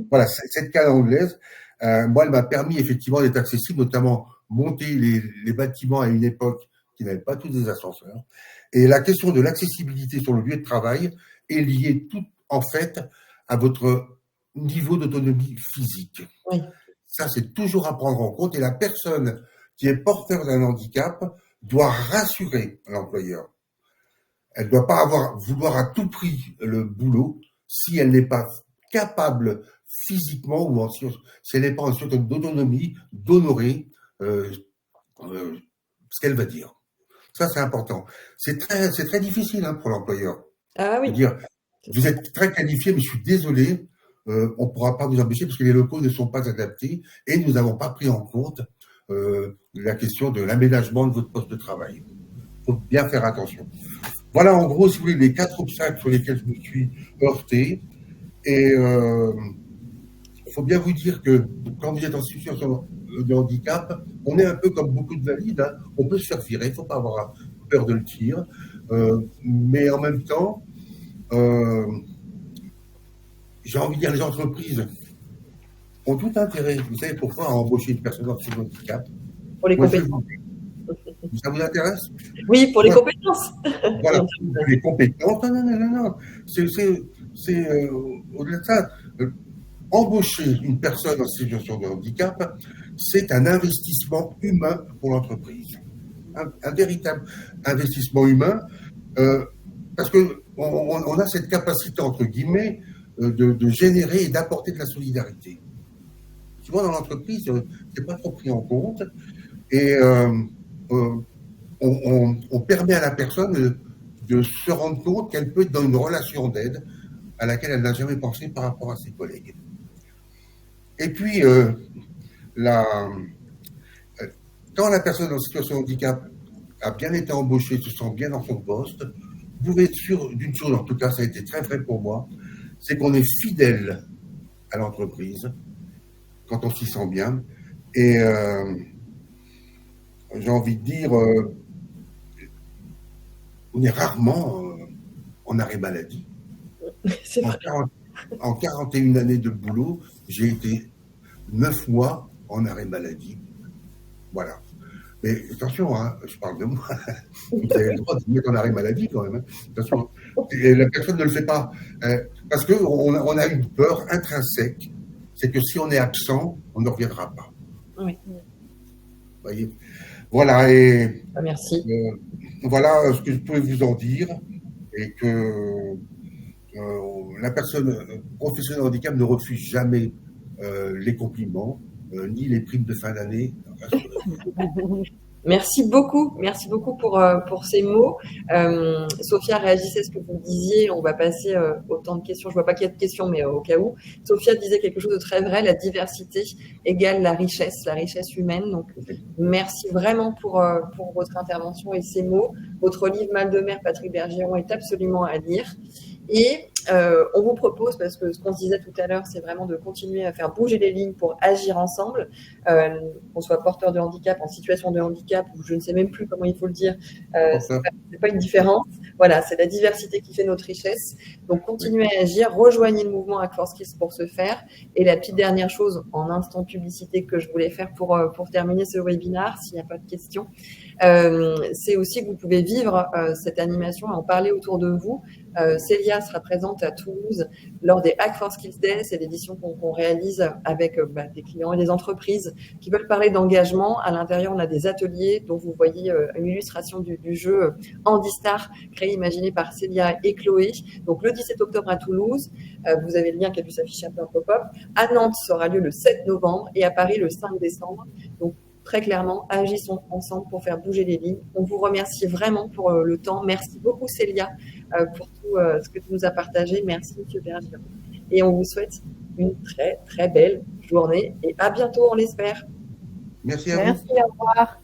Voilà, cette canne anglaise, moi, elle m'a permis effectivement d'être accessible, notamment monter les bâtiments à une époque qui n'avait pas tous des ascenseurs. Et la question de l'accessibilité sur le lieu de travail est liée tout, en fait, à votre niveau d'autonomie physique. Oui. Ça, c'est toujours à prendre en compte. Et la personne qui est porteur d'un handicap doit rassurer l'employeur. Elle ne doit pas vouloir à tout prix le boulot si elle n'est pas capable physiquement ou si elle n'est pas en situation d'autonomie d'honorer ce qu'elle va dire. Ça, c'est important. C'est très difficile pour l'employeur. Ah oui. De dire, vous êtes très qualifié, mais je suis désolé, on ne pourra pas vous embaucher parce que les locaux ne sont pas adaptés et nous n'avons pas pris en compte la question de l'aménagement de votre poste de travail. Il faut bien faire attention. Voilà, en gros, si vous voulez, les 4 obstacles sur lesquels je me suis heurté. Et il faut bien vous dire que quand vous êtes en situation de handicap, on est un peu comme beaucoup de valides. Hein. On peut se faire virer, il ne faut pas avoir peur de le dire. Mais en même temps, j'ai envie de dire, les entreprises ont tout intérêt, vous savez pourquoi, à embaucher une personne en situation de handicap. Pour les compétences. Ça vous intéresse? Oui, pour les compétences. Voilà, pour les compétences. Non. C'est au-delà de ça. Embaucher une personne en situation de handicap, c'est un investissement humain pour l'entreprise. Un véritable investissement humain, parce qu'on a cette capacité, entre guillemets, de générer et d'apporter de la solidarité. Souvent dans l'entreprise, c'est pas trop pris en compte, et on permet à la personne de se rendre compte qu'elle peut être dans une relation d'aide à laquelle elle n'a jamais pensé par rapport à ses collègues. Et puis, quand la personne en situation de handicap a bien été embauché, se sent bien dans son poste, vous pouvez être sûr d'une chose, en tout cas, ça a été très vrai pour moi, c'est qu'on est fidèle à l'entreprise quand on s'y sent bien. Et j'ai envie de dire, on est rarement en arrêt maladie. C'est vrai. En 41 années de boulot, j'ai été 9 mois en arrêt maladie. Voilà. Mais attention, hein, je parle de moi. Vous avez le droit de vous mettre en arrêt maladie quand même. Hein. Attention. Et la personne ne le fait pas. Parce qu'on a une peur intrinsèque. C'est que si on est absent, on ne reviendra pas. Oui. Vous voyez. Voilà. Et merci. Voilà ce que je pouvais vous en dire. Et que la personne professionnelle handicap ne refuse jamais les compliments, ni les primes de fin d'année. Merci beaucoup pour ces mots. Sophia, réagissez à ce que vous disiez. On va passer au temps de questions. Je vois pas qu'il y a de questions, mais au cas où. Sophia disait quelque chose de très vrai. La diversité égale la richesse humaine. Donc, merci vraiment pour votre intervention et ces mots. Votre livre Mal de mer, Patrick Bergeron, est absolument à lire. Et on vous propose, parce que ce qu'on se disait tout à l'heure, c'est vraiment de continuer à faire bouger les lignes pour agir ensemble, qu'on soit porteur de handicap, en situation de handicap, ou je ne sais même plus comment il faut le dire, c'est pas une différence. Voilà, c'est la diversité qui fait notre richesse. Donc, continuez à agir, rejoignez le mouvement Act4Skills pour ce faire. Et la petite dernière chose, en instant publicité, que je voulais faire pour terminer ce webinaire, s'il n'y a pas de questions, c'est aussi que vous pouvez vivre cette animation et en parler autour de vous. Célia sera présente à Toulouse lors des Act4Skills Days. C'est l'édition qu'on réalise avec des clients et des entreprises qui veulent parler d'engagement. À l'intérieur, on a des ateliers dont vous voyez une illustration du jeu Handistar, créé, imaginé par Célia et Chloé. Donc, le 17 octobre à Toulouse, vous avez le lien qui a pu s'afficher un peu en pop-up. À Nantes, ça aura lieu le 7 novembre et à Paris le 5 décembre. Donc, très clairement, agissons ensemble pour faire bouger les lignes. On vous remercie vraiment pour le temps. Merci beaucoup, Célia, pour tout ce que tu nous as partagé. Merci, M. Bergeron. Et on vous souhaite une très, très belle journée et à bientôt, on l'espère. Merci à vous. Merci, au revoir.